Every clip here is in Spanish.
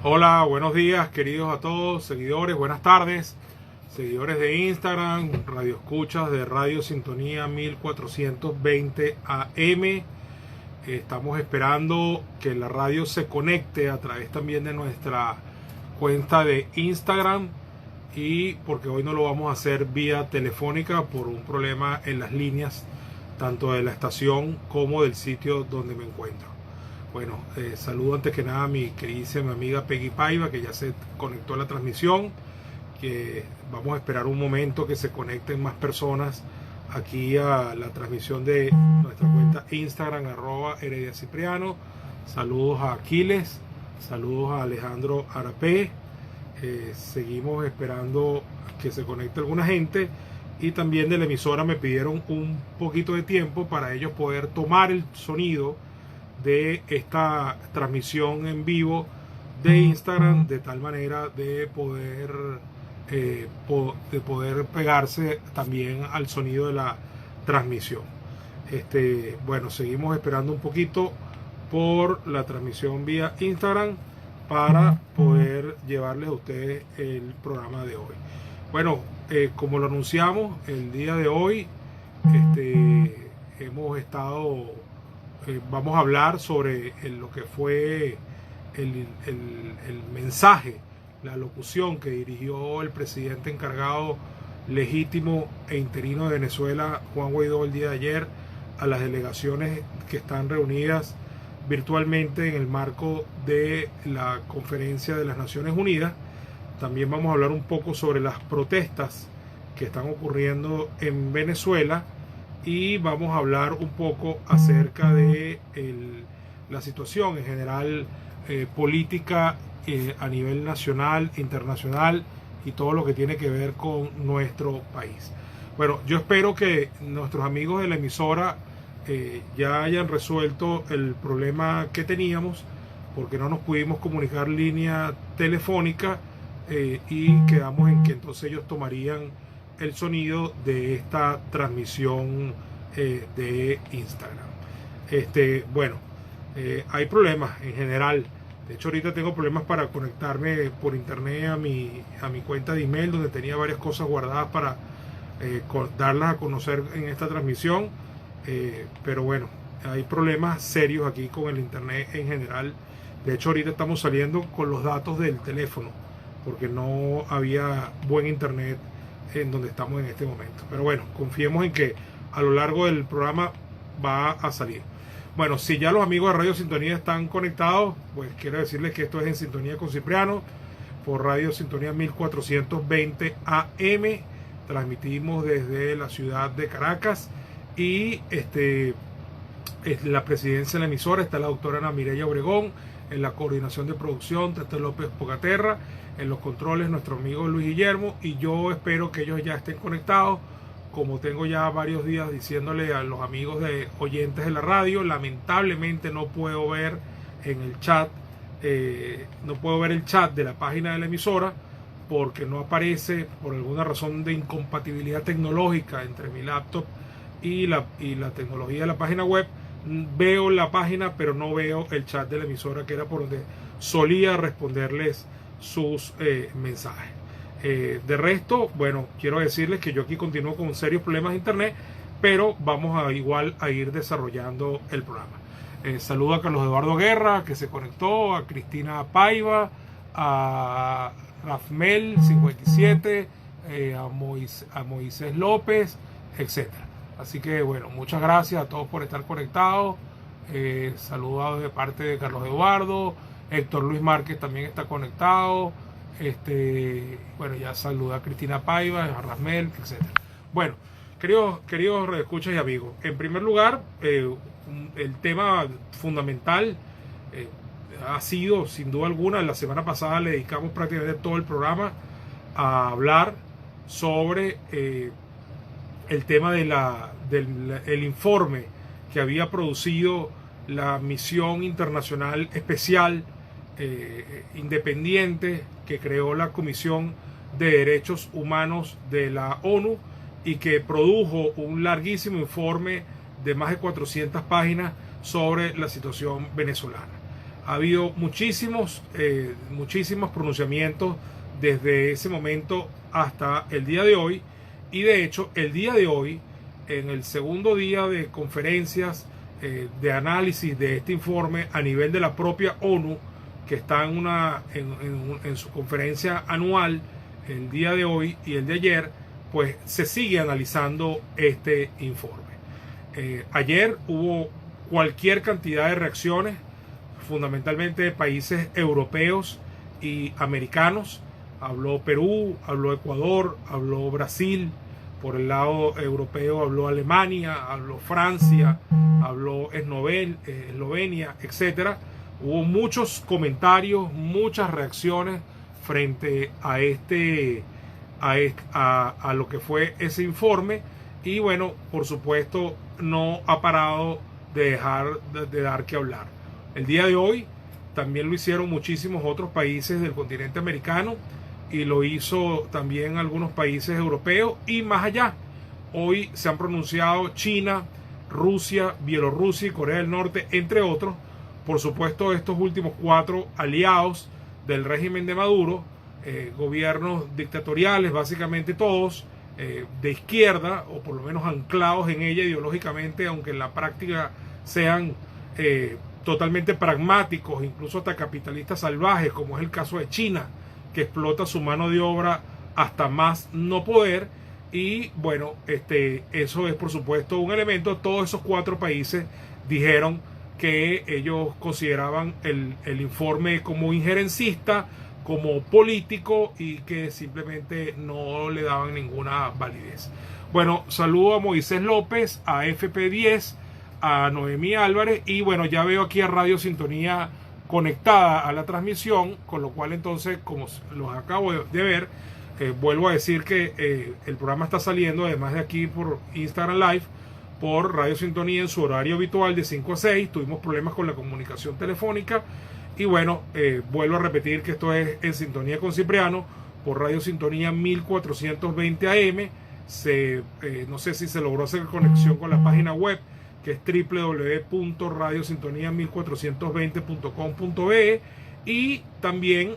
Hola, buenos días queridos a todos, seguidores, buenas tardes, seguidores de Instagram, radio escuchas de Radio Sintonía 1420 AM. Estamos esperando que la radio se conecte a través también de nuestra cuenta de Instagram, y porque hoy no lo vamos a hacer vía telefónica por un problema en las líneas tanto de la estación como del sitio donde me encuentro. Bueno, saludo antes que nada a mi queridísima amiga Peggy Paiva, que ya se conectó a la transmisión, que vamos a esperar un momento que se conecten más personas aquí a la transmisión de nuestra cuenta Instagram, @HerediaCipriano. Saludos a Aquiles, saludos a Alejandro Arapé. Seguimos esperando que se conecte alguna gente, y también de la emisora me pidieron un poquito de tiempo para ellos poder tomar el sonido de esta transmisión en vivo de Instagram, de tal manera de poder pegarse también al sonido de la transmisión. Bueno, seguimos esperando un poquito por la transmisión vía Instagram para poder llevarles a ustedes el programa de hoy. Bueno, como lo anunciamos el día de hoy, vamos a hablar sobre lo que fue el mensaje, la locución que dirigió el presidente encargado legítimo e interino de Venezuela, Juan Guaidó, el día de ayer a las delegaciones que están reunidas virtualmente en el marco de la conferencia de las Naciones Unidas. También vamos a hablar un poco sobre las protestas que están ocurriendo en Venezuela, y vamos a hablar un poco acerca de la situación en general política a nivel nacional, internacional, y todo lo que tiene que ver con nuestro país. Bueno, yo espero que nuestros amigos de la emisora ya hayan resuelto el problema que teníamos, porque no nos pudimos comunicar línea telefónica, y quedamos en que entonces ellos tomarían el sonido de esta transmisión de Instagram. Bueno, hay problemas en general. De hecho, ahorita tengo problemas para conectarme por internet a mi cuenta de email, donde tenía varias cosas guardadas para darlas a conocer en esta transmisión. Pero bueno, hay problemas serios aquí con el internet en general. De hecho, ahorita estamos saliendo con los datos del teléfono, porque no había buen internet en donde estamos en este momento. Pero bueno, confiemos en que a lo largo del programa va a salir. Bueno, si ya los amigos de Radio Sintonía están conectados, pues quiero decirles que esto es En Sintonía con Cipriano por Radio Sintonía 1420 AM. Transmitimos desde la ciudad de Caracas, y la presidencia de la emisora está la doctora Ana Mireya Obregón, en la coordinación de producción Tete López Pocaterra, en los controles nuestro amigo Luis Guillermo, y yo espero que ellos ya estén conectados. Como tengo ya varios días diciéndole a los amigos de oyentes de la radio, lamentablemente no puedo ver en el chat, no puedo ver el chat de la página de la emisora, porque no aparece por alguna razón de incompatibilidad tecnológica entre mi laptop y la tecnología de la página web. Veo la página, pero no veo el chat de la emisora, que era por donde solía responderles sus mensajes. De resto, bueno, quiero decirles que yo aquí continúo con serios problemas de internet, pero vamos a ir desarrollando el programa. Saludo a Carlos Eduardo Guerra, que se conectó, a Cristina Paiva, a Rafmel 57, a Moisés López, etcétera. Así que bueno, muchas gracias a todos por estar conectados. Saludos de parte de Carlos Eduardo. Héctor Luis Márquez también está conectado. Bueno, ya saluda a Cristina Paiva, a Rasmel, etc. Bueno, queridos escuchas y amigos, en primer lugar, el tema fundamental ha sido, sin duda alguna, la semana pasada le dedicamos prácticamente todo el programa a hablar sobre el tema del informe que había producido la misión internacional especial independiente que creó la Comisión de Derechos Humanos de la ONU, y que produjo un larguísimo informe de más de 400 páginas sobre la situación venezolana. Ha habido muchísimos pronunciamientos desde ese momento hasta el día de hoy, y de hecho el día de hoy, en el segundo día de conferencias de análisis de este informe a nivel de la propia ONU, que está en su conferencia anual, el día de hoy y el de ayer, pues se sigue analizando este informe. Ayer hubo cualquier cantidad de reacciones, fundamentalmente de países europeos y americanos. Habló Perú, habló Ecuador, habló Brasil. Por el lado europeo habló Alemania, habló Francia, habló Eslovenia, etc. Hubo muchos comentarios, muchas reacciones frente a lo que fue ese informe, y bueno, por supuesto no ha parado de dar que hablar. El día de hoy también lo hicieron muchísimos otros países del continente americano, y lo hizo también algunos países europeos y más allá. Hoy se han pronunciado China, Rusia, Bielorrusia y Corea del Norte, entre otros. Por supuesto, estos últimos 4 aliados del régimen de Maduro, gobiernos dictatoriales, básicamente todos de izquierda, o por lo menos anclados en ella ideológicamente, aunque en la práctica sean totalmente pragmáticos, incluso hasta capitalistas salvajes, como es el caso de China, que explota su mano de obra hasta más no poder. Y bueno, eso es por supuesto un elemento. Todos esos 4 países dijeron que ellos consideraban el informe como injerencista, como político, y que simplemente no le daban ninguna validez. Bueno, saludo a Moisés López, a FP10, a Noemí Álvarez, y bueno, ya veo aquí a Radio Sintonía conectada a la transmisión, con lo cual entonces, como los acabo de ver, vuelvo a decir que el programa está saliendo además de aquí por Instagram Live, por Radio Sintonía en su horario habitual de 5 a 6. Tuvimos problemas con la comunicación telefónica, y bueno, vuelvo a repetir que esto es En Sintonía con Cipriano por Radio Sintonía 1420 AM. No sé si se logró hacer conexión con la página web, que es www.radiosintonía1420.com.be, y también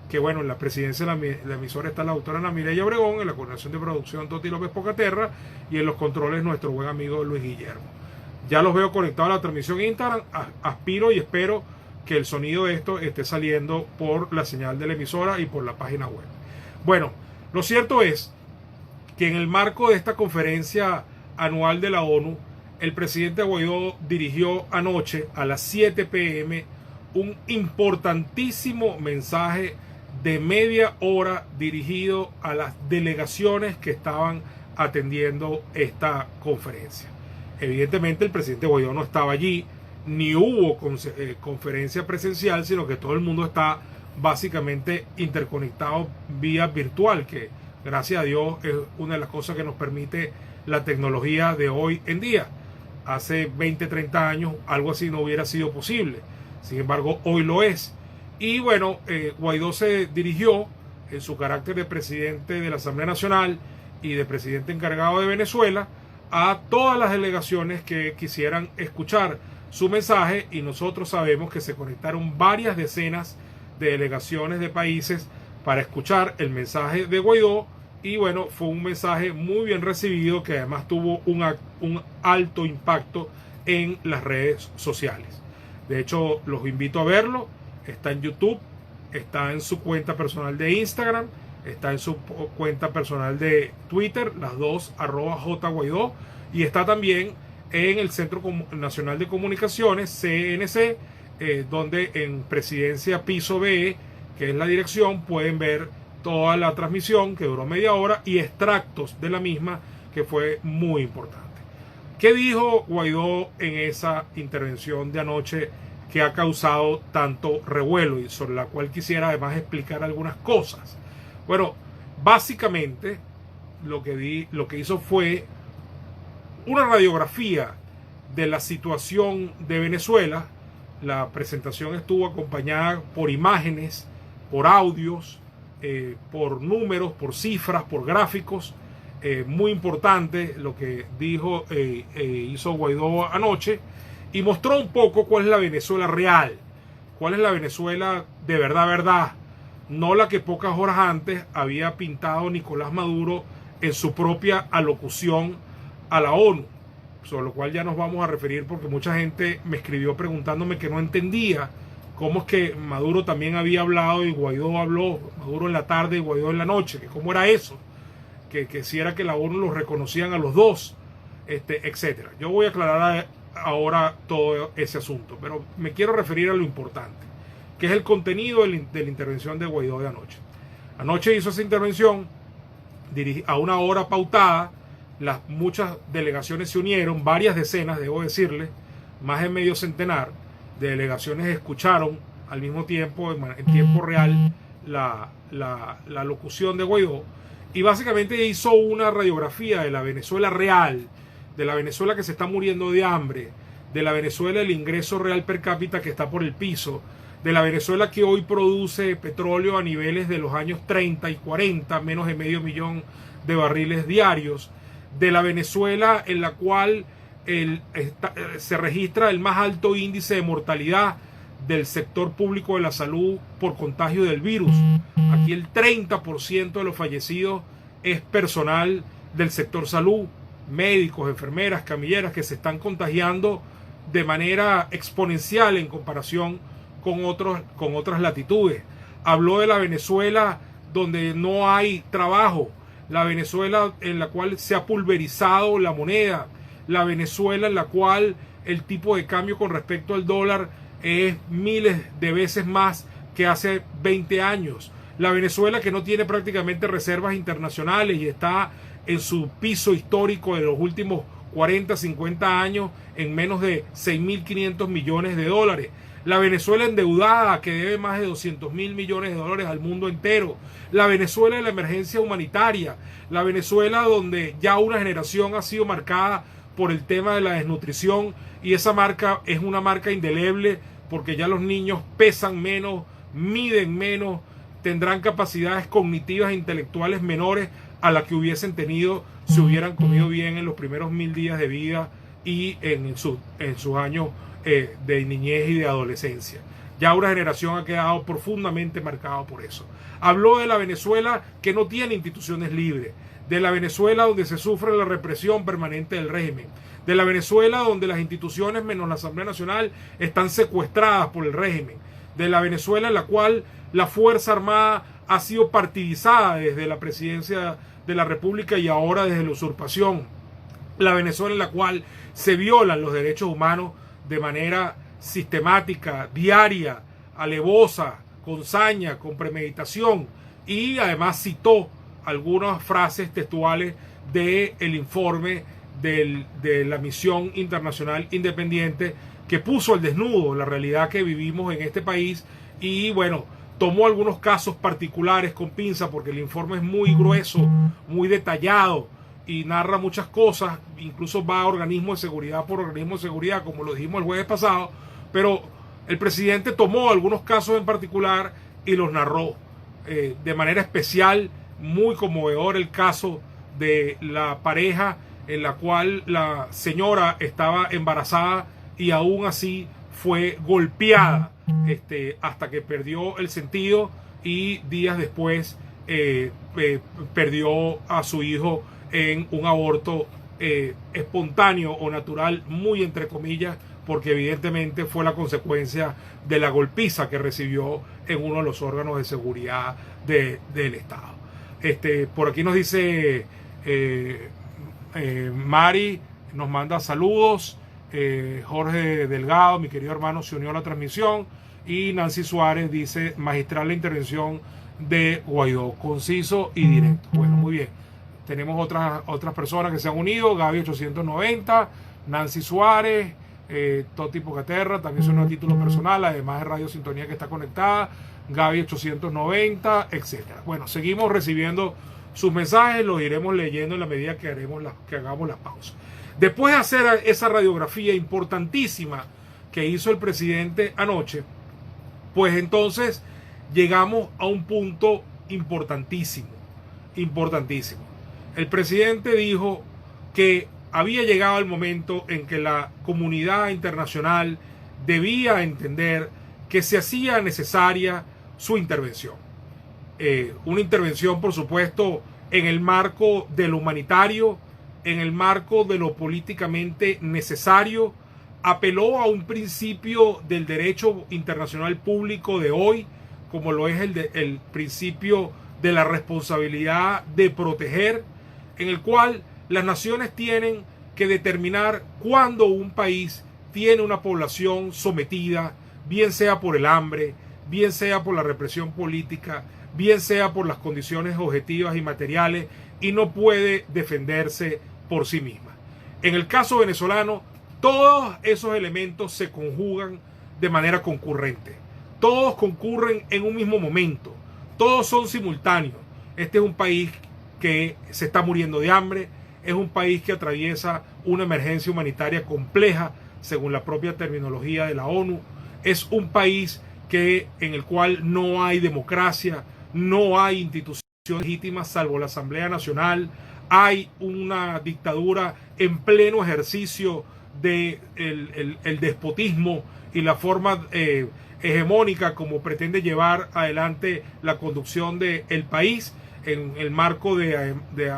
que bueno, en la presidencia de la emisora está la doctora Ana Mireya Obregón, en la coordinación de producción Toti López Pocaterra, y en los controles nuestro buen amigo Luis Guillermo. Ya los veo conectados a la transmisión en Instagram. Aspiro y espero que el sonido de esto esté saliendo por la señal de la emisora y por la página web. Bueno, lo cierto es que en el marco de esta conferencia anual de la ONU, el presidente Guaidó dirigió anoche a las 7 p.m. un importantísimo mensaje de media hora dirigido a las delegaciones que estaban atendiendo esta conferencia. Evidentemente el presidente Guaidó no estaba allí, ni hubo conferencia presencial, sino que todo el mundo está básicamente interconectado vía virtual, que gracias a Dios es una de las cosas que nos permite la tecnología de hoy en día. Hace 20, 30 años algo así no hubiera sido posible. Sin embargo, hoy lo es. Y bueno, Guaidó se dirigió en su carácter de presidente de la Asamblea Nacional y de presidente encargado de Venezuela a todas las delegaciones que quisieran escuchar su mensaje, y nosotros sabemos que se conectaron varias decenas de delegaciones de países para escuchar el mensaje de Guaidó. Y bueno, fue un mensaje muy bien recibido, que además tuvo un alto impacto en las redes sociales. De hecho, los invito a verlo. Está en YouTube, está en su cuenta personal de Instagram, está en su cuenta personal de Twitter, las dos @jguaidó, y está también en el Centro Nacional de Comunicaciones, CNC, donde en Presidencia Piso B, que es la dirección, pueden ver toda la transmisión, que duró media hora, y extractos de la misma, que fue muy importante. ¿Qué dijo Guaidó en esa intervención de anoche que ha causado tanto revuelo y sobre la cual quisiera además explicar algunas cosas? Bueno, básicamente lo que hizo fue una radiografía de la situación de Venezuela. La presentación estuvo acompañada por imágenes, por audios, por números, por cifras, por gráficos. Muy importante lo que hizo Guaidó anoche. y mostró un poco cuál es la Venezuela real, cuál es la Venezuela de verdad, no la que pocas horas antes había pintado Nicolás Maduro en su propia alocución a la ONU, sobre lo cual ya nos vamos a referir porque mucha gente me escribió preguntándome que no entendía cómo es que Maduro también había hablado y Guaidó habló, Maduro en la tarde y Guaidó en la noche, que cómo era eso, que si era que la ONU los reconocían a los dos, etcétera. Yo voy a aclarar ahora todo ese asunto, pero me quiero referir a lo importante, que es el contenido de la intervención de Guaidó de anoche. Anoche hizo esa intervención a una hora pautada, muchas delegaciones se unieron, varias decenas, debo decirle, más de medio centenar de delegaciones escucharon al mismo tiempo, en tiempo real, la locución de Guaidó, y básicamente hizo una radiografía de la Venezuela real, de la Venezuela que se está muriendo de hambre, de la Venezuela el ingreso real per cápita que está por el piso, de la Venezuela que hoy produce petróleo a niveles de los años 30 y 40, menos de 500,000 de barriles diarios, de la Venezuela en la cual se registra el más alto índice de mortalidad del sector público de la salud por contagio del virus. Aquí el 30% de los fallecidos es personal del sector salud, médicos, enfermeras, camilleras, que se están contagiando de manera exponencial en comparación con otras latitudes. Habló de la Venezuela donde no hay trabajo, la Venezuela en la cual se ha pulverizado la moneda, la Venezuela en la cual el tipo de cambio con respecto al dólar es miles de veces más que hace 20 años. La Venezuela que no tiene prácticamente reservas internacionales y está en su piso histórico de los últimos 40, 50 años en menos de 6.500 millones de dólares. La Venezuela endeudada que debe más de 200.000 millones de dólares al mundo entero. La Venezuela de la emergencia humanitaria. La Venezuela donde ya una generación ha sido marcada por el tema de la desnutrición y esa marca es una marca indeleble porque ya los niños pesan menos, miden menos, tendrán capacidades cognitivas e intelectuales menores a las que hubiesen tenido si hubieran comido bien en los primeros 1000 días de vida y en sus años de niñez y de adolescencia. Ya una generación ha quedado profundamente marcada por eso. Habló de la Venezuela que no tiene instituciones libres, de la Venezuela donde se sufre la represión permanente del régimen, de la Venezuela donde las instituciones menos la Asamblea Nacional están secuestradas por el régimen, de la Venezuela en la cual la Fuerza Armada ha sido partidizada desde la presidencia de la República y ahora desde la usurpación, la Venezuela en la cual se violan los derechos humanos de manera sistemática, diaria, alevosa, con saña, con premeditación, y además citó algunas frases textuales del informe de la misión internacional independiente que puso al desnudo la realidad que vivimos en este país y bueno, tomó algunos casos particulares con pinza porque el informe es muy grueso, muy detallado y narra muchas cosas, incluso va a organismos de seguridad por organismos de seguridad, como lo dijimos el jueves pasado, pero el presidente tomó algunos casos en particular y los narró de manera especial. Muy conmovedor el caso de la pareja en la cual la señora estaba embarazada y aún así fue golpeada hasta que perdió el sentido y días después perdió a su hijo en un aborto espontáneo o natural, muy entre comillas, porque evidentemente fue la consecuencia de la golpiza que recibió en uno de los órganos de seguridad del Estado. Por aquí nos dice Mari, nos manda saludos. Jorge Delgado, mi querido hermano, se unió a la transmisión. Y Nancy Suárez dice: magistral la intervención de Guaidó, conciso y directo. Bueno, muy bien. Tenemos otras personas que se han unido: Gaby 890, Nancy Suárez, Toti Pocaterra, también son a título personal, además de Radio Sintonía que está conectada, Gaby 890, etcétera. Bueno, seguimos recibiendo sus mensajes, los iremos leyendo en la medida que hagamos la pausa. Después de hacer esa radiografía importantísima que hizo el presidente anoche, pues entonces llegamos a un punto importantísimo. El presidente dijo que había llegado el momento en que la comunidad internacional debía entender que se hacía necesaria su intervención. Una intervención, por supuesto, en el marco de lo humanitario, en el marco de lo políticamente necesario. Apeló a un principio del derecho internacional público de hoy, como lo es el principio de la responsabilidad de proteger, en el cual las naciones tienen que determinar cuándo un país tiene una población sometida, bien sea por el hambre, bien sea por la represión política, bien sea por las condiciones objetivas y materiales, y no puede defenderse por sí misma. En el caso venezolano, todos esos elementos se conjugan de manera concurrente. Todos concurren en un mismo momento. Todos son simultáneos. Este es un país que se está muriendo de hambre. Es un país que atraviesa una emergencia humanitaria compleja, según la propia terminología de la ONU. Es un país en el cual no hay democracia, no hay instituciones legítimas salvo la Asamblea Nacional. Hay una dictadura en pleno ejercicio del despotismo y la forma hegemónica como pretende llevar adelante la conducción del país, en el marco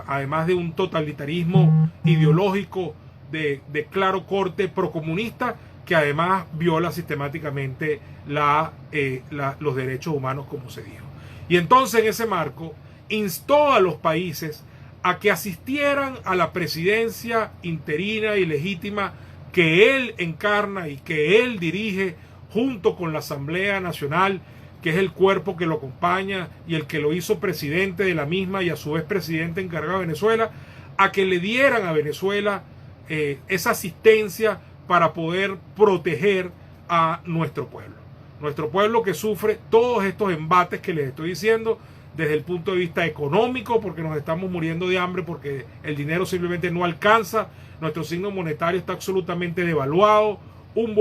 además de un totalitarismo ideológico de claro corte procomunista, que además viola sistemáticamente los derechos humanos, como se dijo. Y entonces, en ese marco, instó a los países a que asistieran a la presidencia interina y legítima que él encarna y que él dirige, junto con la Asamblea Nacional, que es el cuerpo que lo acompaña y el que lo hizo presidente de la misma y a su vez presidente encargado de Venezuela, a que le dieran a Venezuela esa asistencia para poder proteger a nuestro pueblo. Nuestro pueblo que sufre todos estos embates que les estoy diciendo, desde el punto de vista económico, porque nos estamos muriendo de hambre, porque el dinero simplemente no alcanza, nuestro signo monetario está absolutamente devaluado, un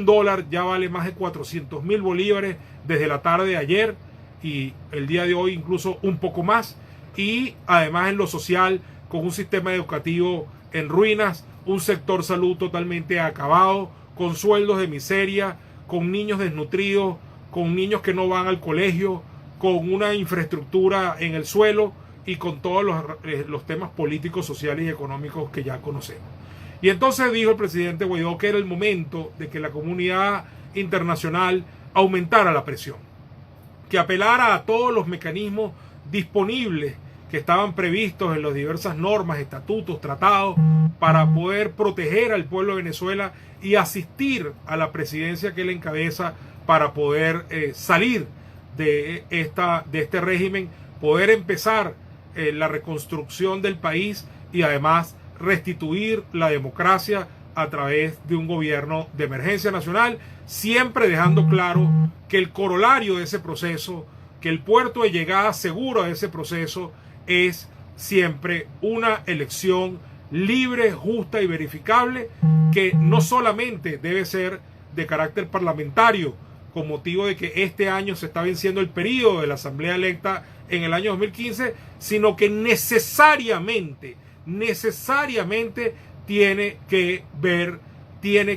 dólar ya vale más de 400.000 bolívares desde la tarde de ayer, y el día de hoy incluso un poco más, y además en lo social, con un sistema educativo en ruinas, un sector salud totalmente acabado, con sueldos de miseria, con niños desnutridos, con niños que no van al colegio, con una infraestructura en el suelo y con todos los temas políticos, sociales y económicos que ya conocemos. Y entonces dijo el presidente Guaidó que era el momento de que la comunidad internacional aumentara la presión, que apelara a todos los mecanismos disponibles que estaban previstos en las diversas normas, estatutos, tratados, para poder proteger al pueblo de Venezuela y asistir a la presidencia que él encabeza para poder salir de este régimen, poder empezar la reconstrucción del país y además restituir la democracia a través de un gobierno de emergencia nacional, siempre dejando claro que el corolario de ese proceso, que el puerto de llegada seguro a ese proceso, es siempre una elección libre, justa y verificable, que no solamente debe ser de carácter parlamentario, con motivo de que este año se está venciendo el periodo de la Asamblea electa en el año 2015, sino que necesariamente tiene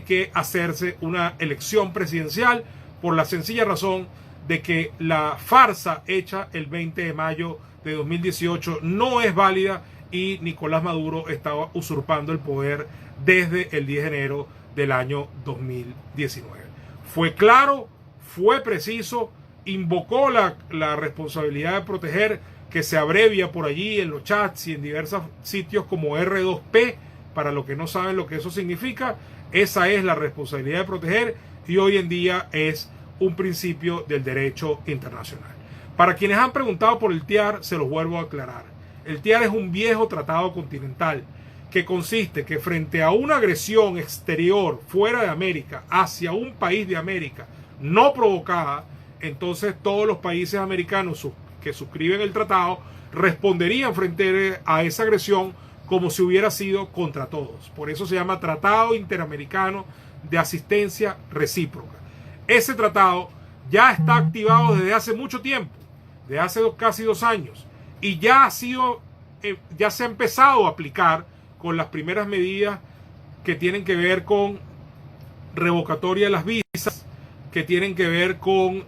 que hacerse una elección presidencial, por la sencilla razón de que la farsa hecha el 20 de mayo de 2018 no es válida y Nicolás Maduro estaba usurpando el poder desde el 10 de enero del año 2019. Fue claro, fue preciso, invocó la responsabilidad de proteger, que se abrevia por allí en los chats y en diversos sitios como R2P, para los que no saben lo que eso significa. Esa es la responsabilidad de proteger y hoy en día es un principio del derecho internacional. Para quienes han preguntado por el TIAR, se los vuelvo a aclarar. El TIAR es un viejo tratado continental que consiste que frente a una agresión exterior fuera de América hacia un país de América no provocada, entonces todos los países americanos que suscriben el tratado responderían frente a esa agresión como si hubiera sido contra todos. Por eso se llama Tratado Interamericano de Asistencia Recíproca. Ese tratado ya está activado desde hace mucho tiempo, casi 2 años, y ya se ha empezado a aplicar con las primeras medidas que tienen que ver con revocatoria de las visas, que tienen que ver con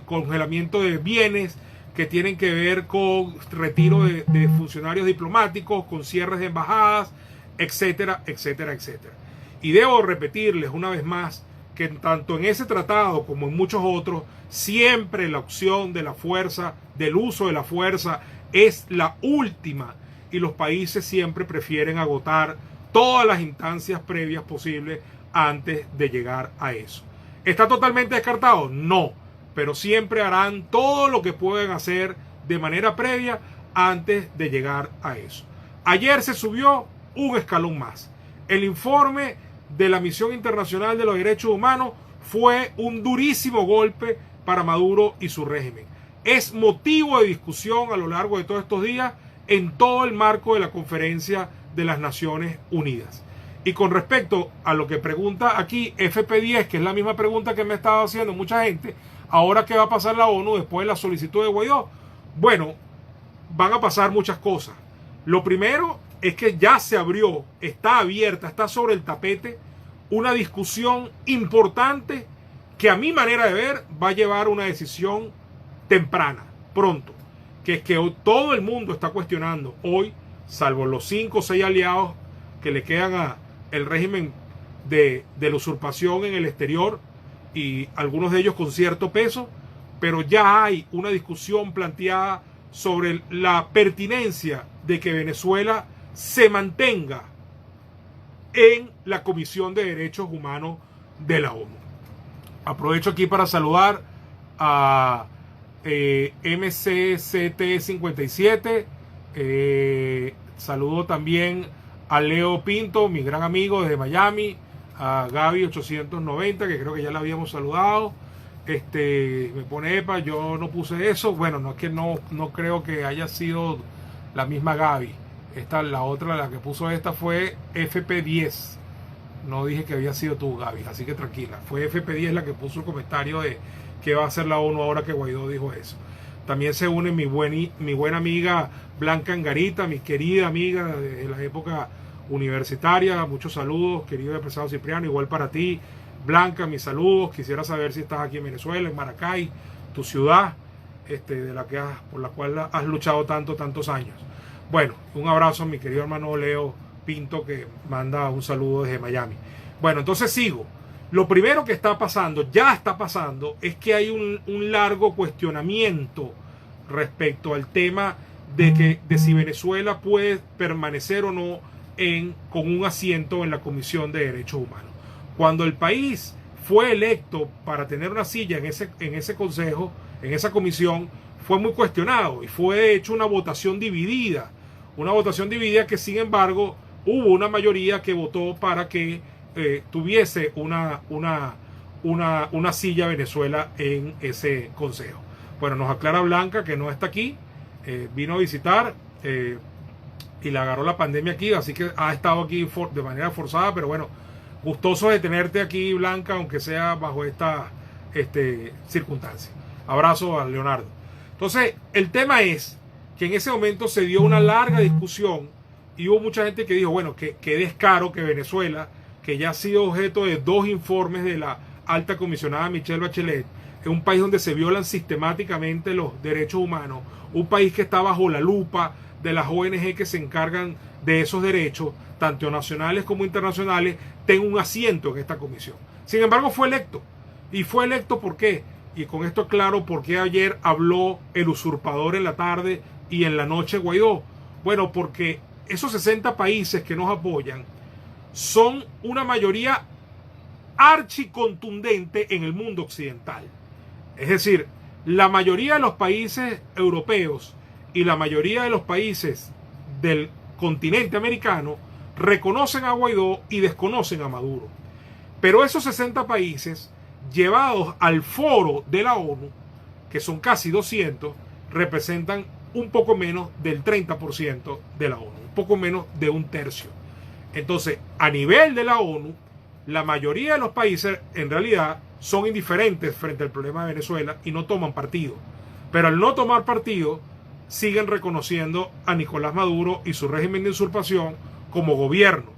congelamiento de bienes, que tienen que ver con retiro de funcionarios diplomáticos, con cierres de embajadas, etcétera, etcétera, etcétera. Y debo repetirles una vez más que tanto en ese tratado como en muchos otros, siempre la opción de la fuerza, del uso de la fuerza, es la última, y los países siempre prefieren agotar todas las instancias previas posibles antes de llegar a eso. ¿Está totalmente descartado? No, pero siempre harán todo lo que pueden hacer de manera previa antes de llegar a eso. Ayer se subió un escalón más. El informe de la Misión Internacional de los Derechos Humanos fue un durísimo golpe para Maduro y su régimen. Es motivo de discusión a lo largo de todos estos días en todo el marco de la Conferencia de las Naciones Unidas. Y con respecto a lo que pregunta aquí FP10, que es la misma pregunta que me ha estado haciendo mucha gente, ahora qué va a pasar la ONU después de la solicitud de Guaidó. Bueno, van a pasar muchas cosas. Lo primero es que ya se abrió, está abierta, está sobre el tapete una discusión importante que a mi manera de ver va a llevar una decisión temprana, pronto, que es que todo el mundo está cuestionando hoy, salvo los 5 o 6 aliados que le quedan a el régimen de la usurpación en el exterior, y algunos de ellos con cierto peso, pero ya hay una discusión planteada sobre la pertinencia de que Venezuela se mantenga en la Comisión de Derechos Humanos de la ONU. Aprovecho aquí para saludar a MCCT57, saludo también a Leo Pinto, mi gran amigo desde Miami, a Gaby890, que creo que ya la habíamos saludado. Me pone epa, yo no puse eso. Bueno, no es que no creo que haya sido la misma Gaby. La otra, la que puso esta fue FP10. No dije que había sido tú, Gaby, así que tranquila. Fue FP10 la que puso el comentario de qué va a hacer la ONU ahora que Guaidó dijo eso. También se une mi buena amiga Blanca Angarita, mi querida amiga de la época universitaria. Muchos saludos, querido empresario Cipriano, igual para ti. Blanca, mis saludos. Quisiera saber si estás aquí en Venezuela, en Maracay, tu ciudad, por la cual has luchado tantos años. Bueno, un abrazo a mi querido hermano Leo Pinto, que manda un saludo desde Miami. Bueno, entonces sigo. Lo primero que está pasando, ya está pasando, es que hay un largo cuestionamiento respecto al tema de si Venezuela puede permanecer o no con un asiento en la Comisión de Derechos Humanos. Cuando el país fue electo para tener una silla en ese consejo, en esa comisión, fue muy cuestionado y fue de hecho una votación dividida que sin embargo hubo una mayoría que votó para que tuviese una silla Venezuela en ese consejo. Bueno, nos aclara Blanca que no está aquí, vino a visitar y le agarró la pandemia aquí, así que ha estado aquí de manera forzada, pero bueno, gustoso de tenerte aquí, Blanca, aunque sea bajo esta circunstancia. Abrazo a Leonardo. Entonces, el tema es que en ese momento se dio una larga discusión y hubo mucha gente que dijo, bueno, que descaro que Venezuela, que ya ha sido objeto de 2 informes de la alta comisionada Michelle Bachelet, es un país donde se violan sistemáticamente los derechos humanos, un país que está bajo la lupa de las ONG que se encargan de esos derechos, tanto nacionales como internacionales, tenga un asiento en esta comisión. Sin embargo, fue electo. ¿Y fue electo por qué? Y con esto claro por qué ayer habló el usurpador en la tarde y en la noche Guaidó. Bueno, porque esos 60 países que nos apoyan son una mayoría archicontundente en el mundo occidental. Es decir, la mayoría de los países europeos y la mayoría de los países del continente americano reconocen a Guaidó y desconocen a Maduro. Pero esos 60 países, llevados al foro de la ONU, que son casi 200, representan un poco menos del 30% de la ONU, un poco menos de un tercio. Entonces, a nivel de la ONU, la mayoría de los países en realidad son indiferentes frente al problema de Venezuela y no toman partido. Pero al no tomar partido, siguen reconociendo a Nicolás Maduro y su régimen de usurpación como gobierno,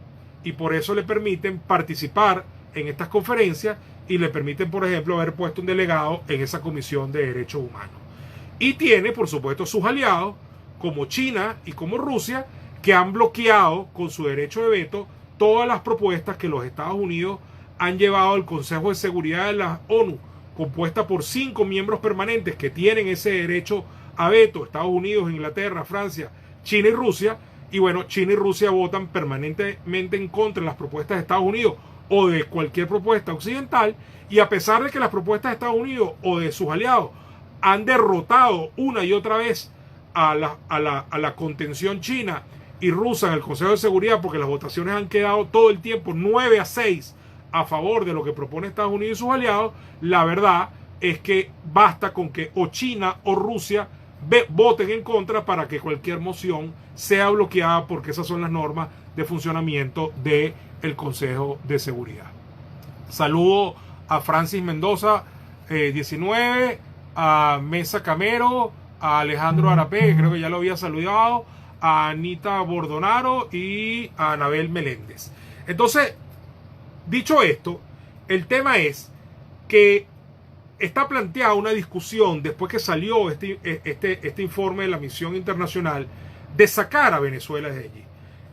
y por eso le permiten participar en estas conferencias y le permiten, por ejemplo, haber puesto un delegado en esa Comisión de Derechos Humanos. Y tiene, por supuesto, sus aliados como China y como Rusia, que han bloqueado con su derecho de veto todas las propuestas que los Estados Unidos han llevado al Consejo de Seguridad de la ONU, compuesta por 5 miembros permanentes que tienen ese derecho a veto: Estados Unidos, Inglaterra, Francia, China y Rusia. Y bueno, China y Rusia votan permanentemente en contra de las propuestas de Estados Unidos o de cualquier propuesta occidental, y a pesar de que las propuestas de Estados Unidos o de sus aliados han derrotado una y otra vez a la contención china y rusa en el Consejo de Seguridad, porque las votaciones han quedado todo el tiempo 9-6 a favor de lo que propone Estados Unidos y sus aliados, la verdad es que basta con que o China o Rusia voten en contra para que cualquier moción sea bloqueada, porque esas son las normas de funcionamiento del Consejo de Seguridad. Saludo a Francis Mendoza 19, a Mesa Camero, a Alejandro Arapé, que creo que ya lo había saludado, a Anita Bordonaro y a Anabel Meléndez. Entonces, dicho esto, el tema es que está planteada una discusión después que salió este informe de la misión internacional de sacar a Venezuela de allí.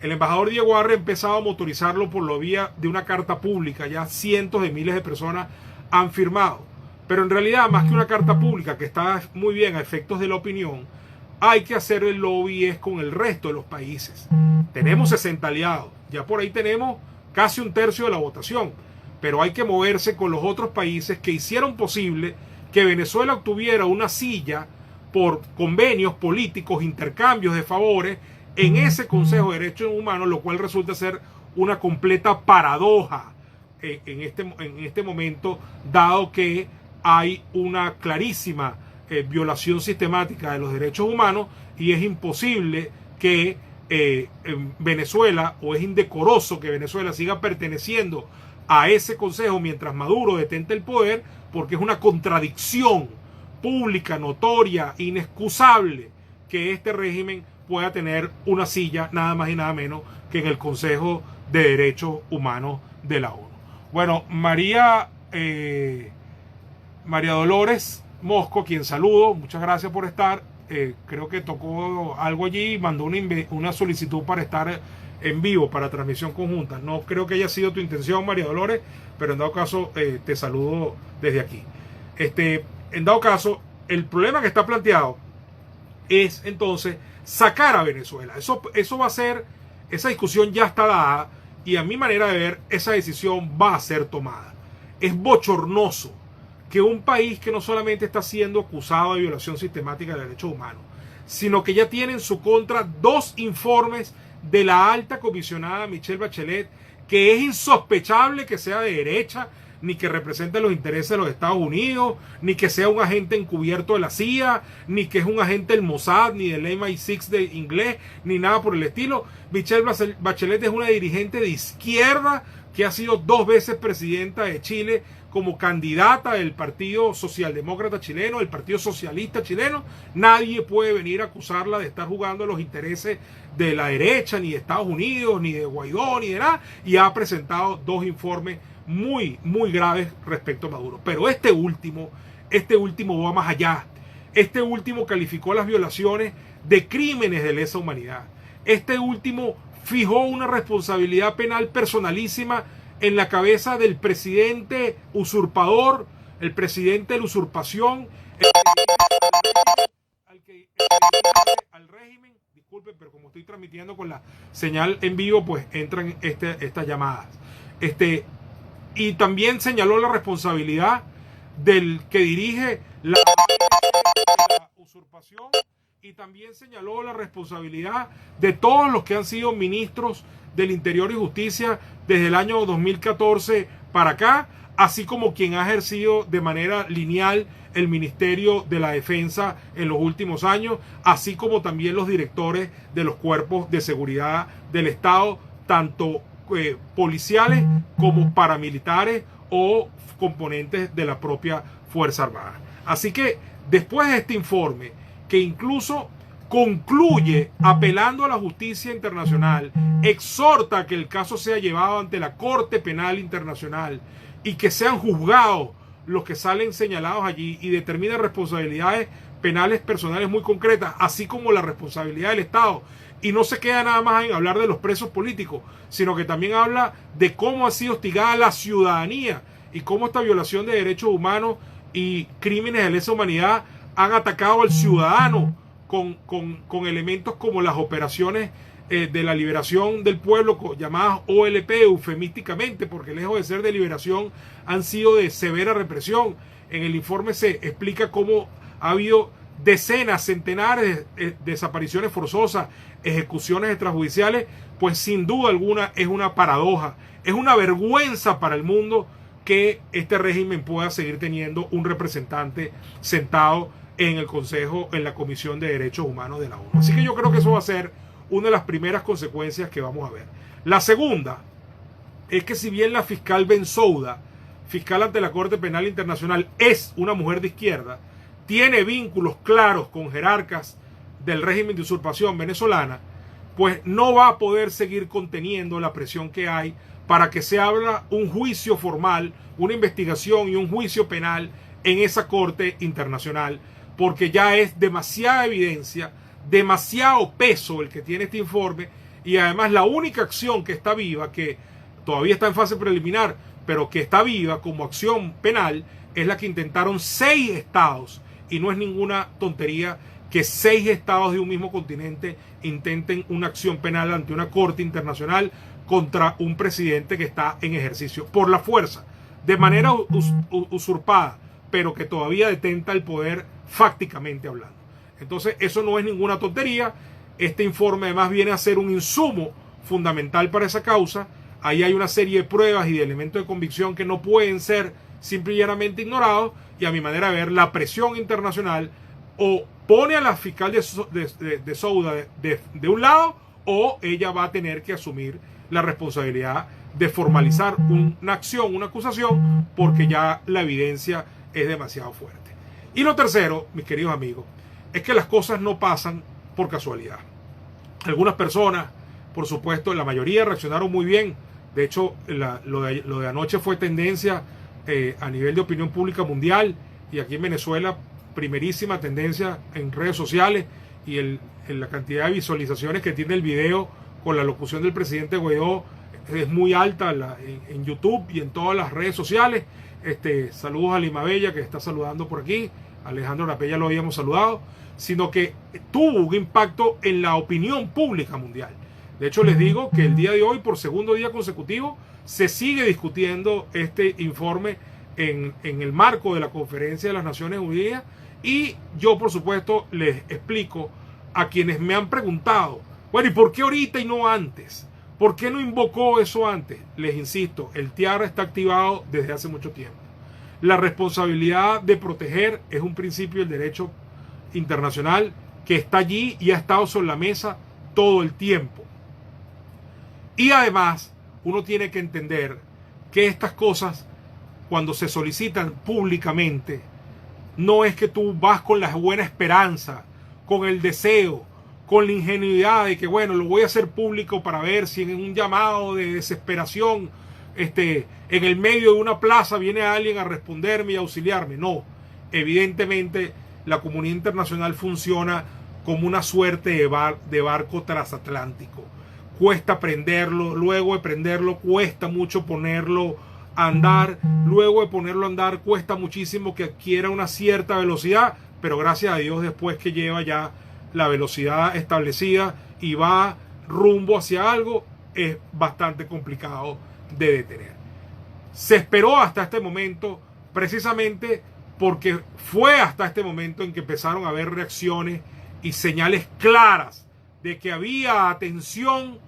El embajador Diego Arre ha empezado a motorizarlo por la vía de una carta pública. Ya cientos de miles de personas han firmado. Pero en realidad, más que una carta pública, que está muy bien a efectos de la opinión, hay que hacer el lobby con el resto de los países. Tenemos 60 aliados. Ya por ahí tenemos casi un tercio de la votación. Pero hay que moverse con los otros países que hicieron posible que Venezuela obtuviera una silla por convenios políticos, intercambios de favores en ese Consejo de Derechos Humanos, lo cual resulta ser una completa paradoja en este momento, dado que hay una clarísima violación sistemática de los derechos humanos, y es imposible que Venezuela, o es indecoroso que Venezuela siga perteneciendo a ese consejo mientras Maduro detente el poder, porque es una contradicción pública, notoria, inexcusable que este régimen pueda tener una silla nada más y nada menos que en el Consejo de Derechos Humanos de la ONU. Bueno, María Dolores Mosco, quien saludo, muchas gracias por estar. Creo que tocó algo allí, mandó una solicitud para estar en vivo, para transmisión conjunta. No creo que haya sido tu intención, María Dolores, pero en dado caso te saludo desde aquí. En dado caso, el problema que está planteado es entonces sacar a Venezuela. Eso va a ser, esa discusión ya está dada, y a mi manera de ver, esa decisión va a ser tomada. Es bochornoso que un país que no solamente está siendo acusado de violación sistemática de derechos humanos, sino que ya tiene en su contra 2 informes de la alta comisionada Michelle Bachelet, que es insospechable que sea de derecha, ni que represente los intereses de los Estados Unidos, ni que sea un agente encubierto de la CIA, ni que es un agente del Mossad, ni del MI6 de inglés, ni nada por el estilo. Michelle Bachelet es una dirigente de izquierda que ha sido 2 veces presidenta de Chile como candidata del Partido Socialdemócrata Chileno, el Partido Socialista Chileno. Nadie puede venir a acusarla de estar jugando a los intereses de la derecha, ni de Estados Unidos, ni de Guaidó, ni de nada, y ha presentado 2 informes muy, muy graves respecto a Maduro. Pero este último va más allá. Este último calificó las violaciones de crímenes de lesa humanidad. Este último fijó una responsabilidad penal personalísima en la cabeza del presidente usurpador, el presidente de la usurpación, al régimen. Disculpen, pero como estoy transmitiendo con la señal en vivo, pues entran estas llamadas. Y también señaló la responsabilidad del que dirige la usurpación, y también señaló la responsabilidad de todos los que han sido ministros del Interior y Justicia desde el año 2014 para acá, así como quien ha ejercido de manera lineal el Ministerio de la Defensa en los últimos años, así como también los directores de los cuerpos de seguridad del Estado, tanto policiales como paramilitares o componentes de la propia Fuerza Armada. Así que después de este informe, que incluso concluye apelando a la justicia internacional, exhorta a que el caso sea llevado ante la Corte Penal Internacional y que sean juzgados los que salen señalados allí y determina responsabilidades penales personales muy concretas, así como la responsabilidad del Estado. Y no se queda nada más en hablar de los presos políticos, sino que también habla de cómo ha sido hostigada la ciudadanía y cómo esta violación de derechos humanos y crímenes de lesa humanidad han atacado al ciudadano con elementos como las operaciones de la liberación del pueblo, llamadas OLP eufemísticamente, porque lejos de ser de liberación han sido de severa represión. En el informe se explica cómo ha habido decenas, centenares de desapariciones forzosas, ejecuciones extrajudiciales. Pues sin duda alguna es una paradoja, es una vergüenza para el mundo que este régimen pueda seguir teniendo un representante sentado en el Consejo, en la Comisión de Derechos Humanos de la ONU. Así que yo creo que eso va a ser una de las primeras consecuencias que vamos a ver. La segunda es que si bien la fiscal Bensouda, fiscal ante la Corte Penal Internacional, es una mujer de izquierda, tiene vínculos claros con jerarcas del régimen de usurpación venezolana, pues no va a poder seguir conteniendo la presión que hay para que se abra un juicio formal, una investigación y un juicio penal en esa Corte Internacional, porque ya es demasiada evidencia, demasiado peso el que tiene este informe, y además la única acción que está viva, que todavía está en fase preliminar, pero que está viva como acción penal, es la que intentaron 6 estados, y no es ninguna tontería que 6 estados de un mismo continente intenten una acción penal ante una corte internacional contra un presidente que está en ejercicio por la fuerza, de manera usurpada, pero que todavía detenta el poder fácticamente hablando. Entonces eso no es ninguna tontería. Este informe además viene a ser un insumo fundamental para esa causa. Ahí hay una serie de pruebas y de elementos de convicción que no pueden ser simple y llanamente ignorados, y a mi manera de ver la presión internacional o pone a la fiscal de Souda de un lado, o ella va a tener que asumir la responsabilidad de formalizar una acción, una acusación, porque ya la evidencia es demasiado fuerte. Y lo tercero, mis queridos amigos, es que las cosas no pasan por casualidad. Algunas personas, por supuesto, la mayoría reaccionaron muy bien. De hecho, lo de anoche fue tendencia a nivel de opinión pública mundial, y aquí en Venezuela primerísima tendencia en redes sociales, y en la cantidad de visualizaciones que tiene el video con la locución del presidente Guaidó es muy alta en YouTube y en todas las redes sociales. Saludos a Lima Bella, que está saludando por aquí. Alejandro Rapella lo habíamos saludado, sino que tuvo un impacto en la opinión pública mundial. De hecho, les digo que el día de hoy, por segundo día consecutivo, se sigue discutiendo este informe en el marco de la Conferencia de las Naciones Unidas, y yo, por supuesto, les explico a quienes me han preguntado, bueno, ¿y por qué ahorita y no antes? ¿Por qué no invocó eso antes? Les insisto, el TIAR está activado desde hace mucho tiempo. La responsabilidad de proteger es un principio del derecho internacional que está allí y ha estado sobre la mesa todo el tiempo. Y además, uno tiene que entender que estas cosas, cuando se solicitan públicamente, no es que tú vas con la buena esperanza, con el deseo, con la ingenuidad de que, bueno, lo voy a hacer público para ver si en un llamado de desesperación, en el medio de una plaza viene alguien a responderme y a auxiliarme. No, evidentemente la comunidad internacional funciona como una suerte de barco transatlántico. Cuesta prenderlo, luego de prenderlo cuesta mucho ponerlo a andar, luego de ponerlo a andar cuesta muchísimo que adquiera una cierta velocidad, pero gracias a Dios después que lleva ya la velocidad establecida y va rumbo hacia algo, es bastante complicado de detener. Se esperó hasta este momento precisamente porque fue hasta este momento en que empezaron a haber reacciones y señales claras de que había atención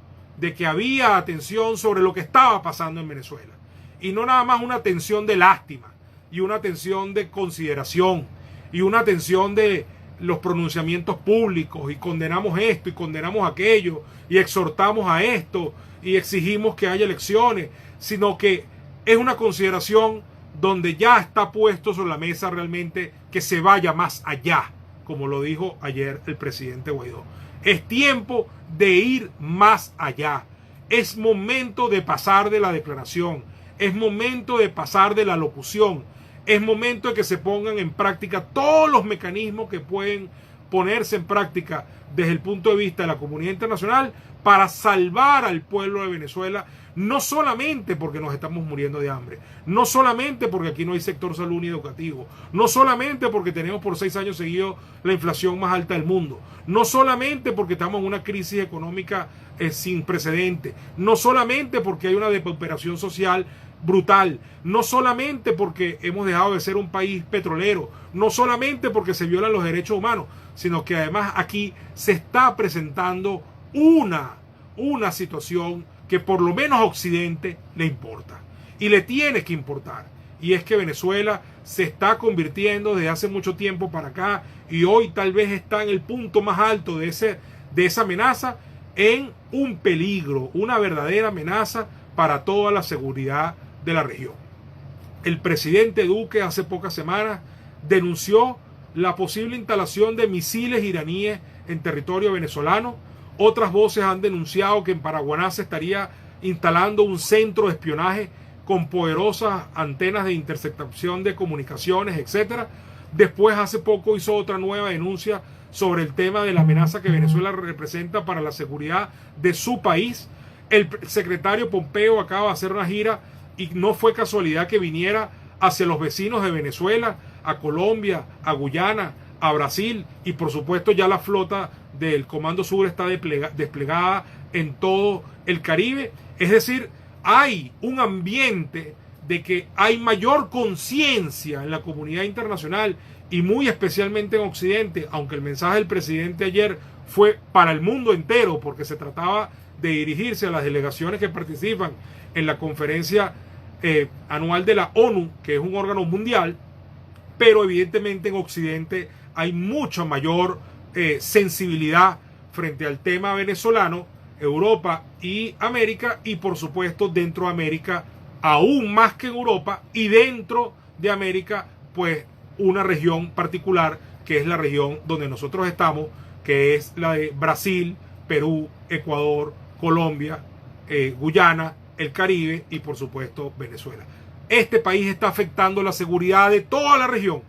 sobre lo que estaba pasando en Venezuela. Y no nada más una atención de lástima, y una atención de consideración, y una atención de los pronunciamientos públicos, y condenamos esto y condenamos aquello, y exhortamos a esto, y exigimos que haya elecciones, sino que es una consideración donde ya está puesto sobre la mesa realmente que se vaya más allá como lo dijo ayer el presidente Guaidó. Es tiempo de ir más allá. Es momento de pasar de la declaración. Es momento de pasar de la locución. Es momento de que se pongan en práctica todos los mecanismos que pueden ponerse en práctica desde el punto de vista de la comunidad internacional para salvar al pueblo de Venezuela, no solamente porque nos estamos muriendo de hambre, no solamente porque aquí no hay sector salud ni educativo, no solamente porque tenemos por 6 años seguidos la inflación más alta del mundo, no solamente porque estamos en una crisis económica sin precedentes, no solamente porque hay una depauperación social brutal, no solamente porque hemos dejado de ser un país petrolero, no solamente porque se violan los derechos humanos, sino que además aquí se está presentando una situación que por lo menos a Occidente le importa y le tiene que importar, y es que Venezuela se está convirtiendo desde hace mucho tiempo para acá, y hoy tal vez está en el punto más alto de esa amenaza, en un peligro, una verdadera amenaza para toda la seguridad de la región. El presidente Duque hace pocas semanas denunció la posible instalación de misiles iraníes en territorio venezolano. Otras voces han denunciado que en Paraguaná se estaría instalando un centro de espionaje con poderosas antenas de interceptación de comunicaciones, etc. Después, hace poco, hizo otra nueva denuncia sobre el tema de la amenaza que Venezuela representa para la seguridad de su país. El secretario Pompeo acaba de hacer una gira y no fue casualidad que viniera hacia los vecinos de Venezuela, a Colombia, a Guyana, a Brasil, y por supuesto ya la flota del Comando Sur está desplegada en todo el Caribe. Es decir, hay un ambiente de que hay mayor conciencia en la comunidad internacional y muy especialmente en Occidente, aunque el mensaje del presidente ayer fue para el mundo entero, porque se trataba de dirigirse a las delegaciones que participan en la conferencia anual de la ONU, que es un órgano mundial, pero evidentemente en Occidente hay mucha mayor sensibilidad frente al tema venezolano, Europa y América, y por supuesto dentro de América aún más que en Europa, y dentro de América pues una región particular que es la región donde nosotros estamos, que es la de Brasil, Perú, Ecuador, Colombia, Guyana, el Caribe y por supuesto Venezuela. Este país está afectando la seguridad de toda la región,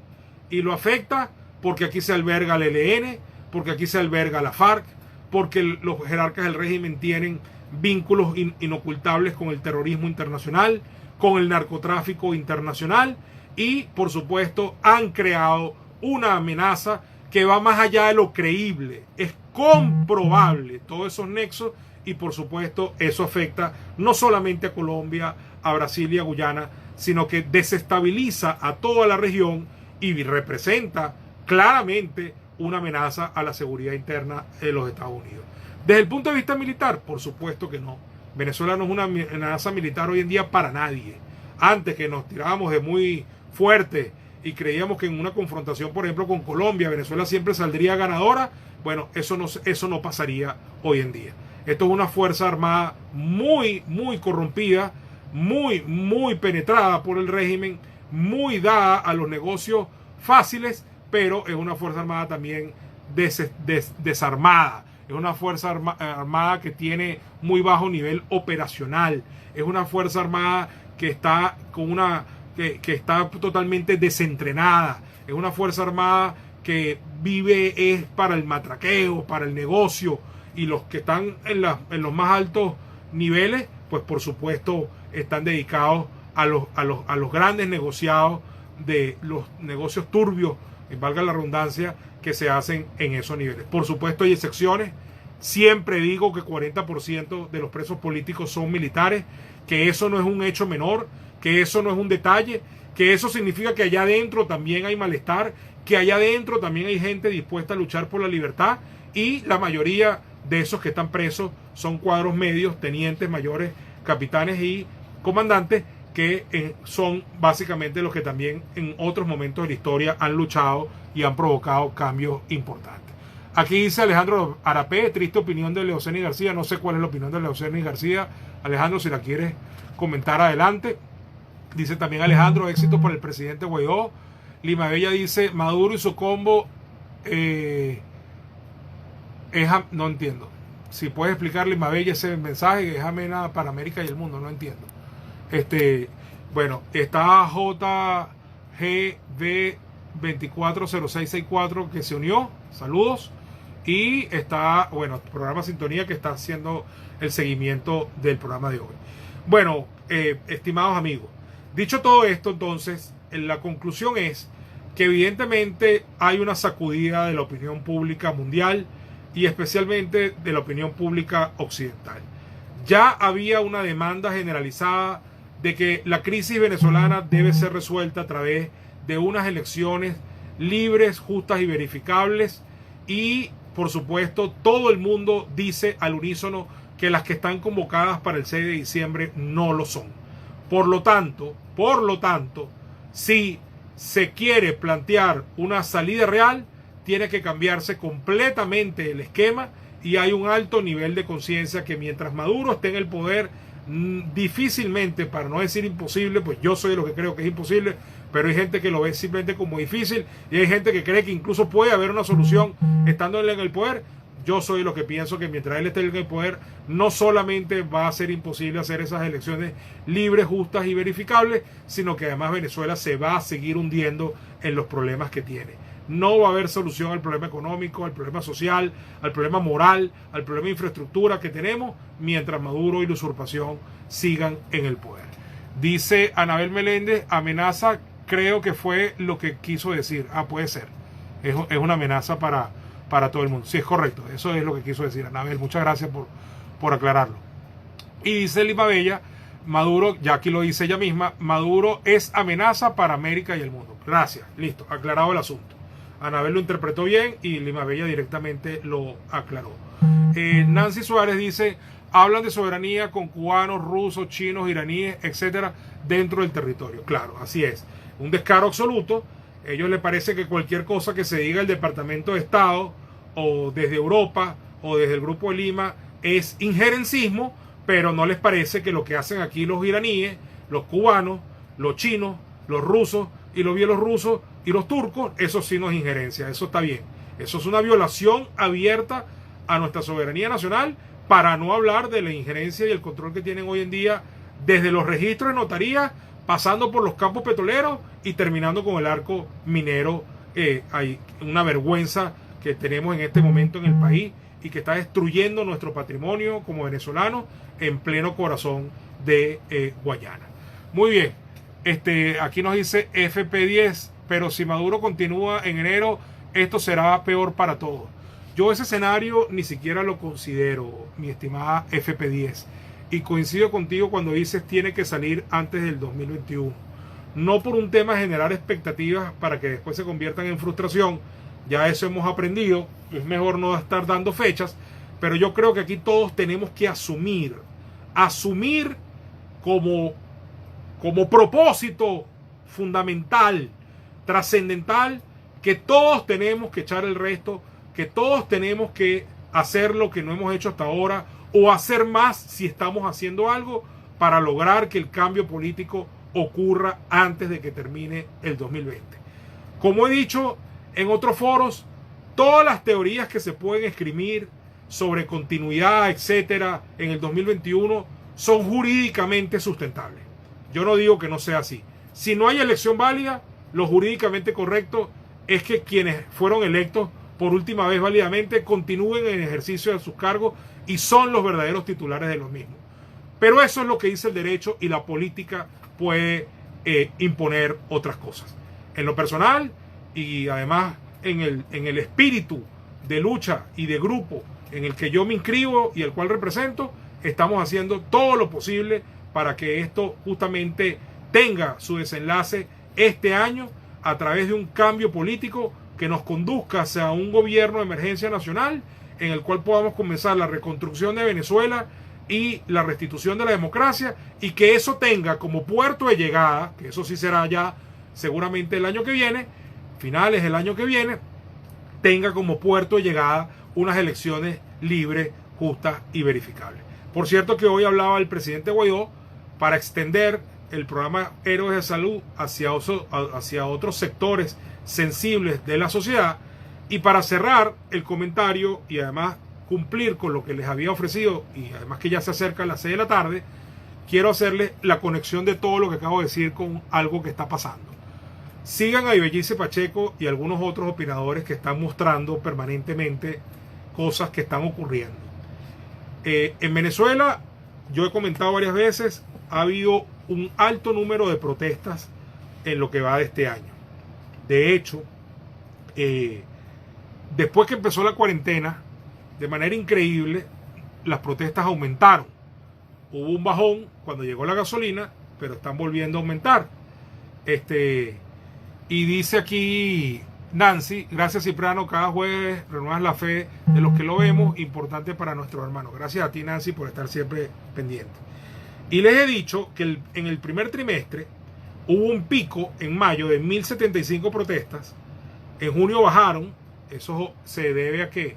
y lo afecta porque aquí se alberga el ELN, porque aquí se alberga la FARC, porque los jerarcas del régimen tienen vínculos inocultables con el terrorismo internacional, con el narcotráfico internacional, y por supuesto han creado una amenaza que va más allá de lo creíble. Es comprobable todos esos nexos, y por supuesto eso afecta no solamente a Colombia, a Brasil y a Guyana, sino que desestabiliza a toda la región y representa claramente una amenaza a la seguridad interna de los Estados Unidos. Desde el punto de vista militar, por supuesto que no. Venezuela no es una amenaza militar hoy en día para nadie. Antes, que nos tirábamos de muy fuerte y creíamos que en una confrontación, por ejemplo, con Colombia, Venezuela siempre saldría ganadora, bueno, eso no pasaría hoy en día. Esto es una fuerza armada muy corrompida, muy penetrada por el régimen, muy dada a los negocios fáciles, pero es una fuerza armada también desarmada. Es una fuerza armada que tiene muy bajo nivel operacional. Es una fuerza armada que está que está totalmente desentrenada. Es una fuerza armada que vive es para el matraqueo, para el negocio, y los que están en los más altos niveles, pues por supuesto están dedicados a los grandes negociados de los negocios turbios, valga la redundancia, que se hacen en esos niveles. Por supuesto hay excepciones. Siempre digo que 40% de los presos políticos son militares, que eso no es un hecho menor, que eso no es un detalle, que eso significa que allá adentro también hay malestar, que allá adentro también hay gente dispuesta a luchar por la libertad, y la mayoría de esos que están presos son cuadros medios, tenientes, mayores, capitanes y comandantes, que son básicamente los que también en otros momentos de la historia han luchado y han provocado cambios importantes. Aquí dice Alejandro Arapé, triste opinión de Leoceni García. No sé cuál es la opinión de Leoceni García. Alejandro, si la quieres comentar, adelante. Dice también Alejandro, éxito por el presidente Guaidó. Lima Bella dice, Maduro y su combo no entiendo. Si puedes explicarle, Mabella, ese mensaje, es amena para América y el mundo, no entiendo. Bueno, está JGB240664 que se unió, saludos. Y está, bueno, programa Sintonía que está haciendo el seguimiento del programa de hoy. Bueno, estimados amigos, dicho todo esto, entonces, la conclusión es que evidentemente hay una sacudida de la opinión pública mundial y especialmente de la opinión pública occidental. Ya había una demanda generalizada de que la crisis venezolana debe ser resuelta a través de unas elecciones libres, justas y verificables, y por supuesto todo el mundo dice al unísono que las que están convocadas para el 6 de diciembre no lo son. Por lo tanto, si se quiere plantear una salida real, tiene que cambiarse completamente el esquema, y hay un alto nivel de conciencia que mientras Maduro esté en el poder, difícilmente, para no decir imposible, pues yo soy de los que creo que es imposible, pero hay gente que lo ve simplemente como difícil, y hay gente que cree que incluso puede haber una solución estando él en el poder. Yo soy de los que pienso que mientras él esté en el poder, no solamente va a ser imposible hacer esas elecciones libres, justas y verificables, sino que además Venezuela se va a seguir hundiendo en los problemas que tiene. No va a haber solución al problema económico, al problema social, al problema moral, al problema de infraestructura que tenemos mientras Maduro y la usurpación sigan en el poder. Dice Anabel Meléndez, amenaza, creo que fue lo que quiso decir. Puede ser. Es una amenaza para todo el mundo. Sí, es correcto. Eso es lo que quiso decir Anabel. Muchas gracias por aclararlo. Y dice Lima Bella, Maduro, ya aquí lo dice ella misma, Maduro es amenaza para América y el mundo. Gracias. Listo. Aclarado el asunto. Anabel lo interpretó bien y Lima Bella directamente lo aclaró. Nancy Suárez dice, hablan de soberanía con cubanos, rusos, chinos, iraníes, etcétera, dentro del territorio. Claro, así es. Un descaro absoluto. A ellos les parece que cualquier cosa que se diga el Departamento de Estado o desde Europa o desde el Grupo de Lima es injerencismo, pero no les parece que lo que hacen aquí los iraníes, los cubanos, los chinos, los rusos y los bielorrusos y los turcos, eso sí no es injerencia, eso está bien. Eso es una violación abierta a nuestra soberanía nacional, para no hablar de la injerencia y el control que tienen hoy en día desde los registros de notaría, pasando por los campos petroleros y terminando con el arco minero. Hay una vergüenza que tenemos en este momento en el país y que está destruyendo nuestro patrimonio como venezolanos en pleno corazón de Guayana. Muy bien, aquí nos dice FP10, pero si Maduro continúa en enero, esto será peor para todos. Yo ese escenario ni siquiera lo considero, mi estimada FP10. Y coincido contigo cuando dices tiene que salir antes del 2021. No por un tema de generar expectativas para que después se conviertan en frustración. Ya eso hemos aprendido. Es mejor no estar dando fechas. Pero yo creo que aquí todos tenemos que asumir como propósito fundamental, trascendental, que todos tenemos que echar el resto, que todos tenemos que hacer lo que no hemos hecho hasta ahora, o hacer más si estamos haciendo algo para lograr que el cambio político ocurra antes de que termine el 2020. Como he dicho en otros foros, todas las teorías que se pueden escribir sobre continuidad, etcétera, en el 2021 son jurídicamente sustentables. Yo no digo que no sea así. Si no hay elección válida, lo jurídicamente correcto es que quienes fueron electos por última vez válidamente continúen en ejercicio de sus cargos y son los verdaderos titulares de los mismos. Pero eso es lo que dice el derecho, y la política puede imponer otras cosas. En lo personal y además en el espíritu de lucha y de grupo en el que yo me inscribo y el cual represento, estamos haciendo todo lo posible para que esto justamente tenga su desenlace este año a través de un cambio político que nos conduzca hacia un gobierno de emergencia nacional en el cual podamos comenzar la reconstrucción de Venezuela y la restitución de la democracia, y que eso tenga como puerto de llegada, que eso sí será ya seguramente el año que viene, finales del año que viene, tenga como puerto de llegada unas elecciones libres, justas y verificables. Por cierto que hoy hablaba el presidente Guaidó para extender el programa Héroes de Salud hacia otros sectores sensibles de la sociedad, Y para cerrar el comentario y además cumplir con lo que les había ofrecido, y además que ya se acerca a las 6 de la tarde, quiero hacerles la conexión de todo lo que acabo de decir con algo que está pasando. Sigan a Ibellice Pacheco y algunos otros opinadores que están mostrando permanentemente cosas que están ocurriendo. En Venezuela, yo he comentado varias veces, ha habido un alto número de protestas en lo que va de este año. De hecho, después que empezó la cuarentena, de manera increíble, las protestas aumentaron. Hubo un bajón cuando llegó la gasolina, pero están volviendo a aumentar. Y dice aquí Nancy, gracias Cipriano, cada jueves renuevas la fe de los que lo vemos, importante para nuestros hermanos. Gracias a ti, Nancy, por estar siempre pendiente. Y les he dicho que en el primer trimestre hubo un pico en mayo de 1075 protestas. En junio bajaron. Eso se debe a que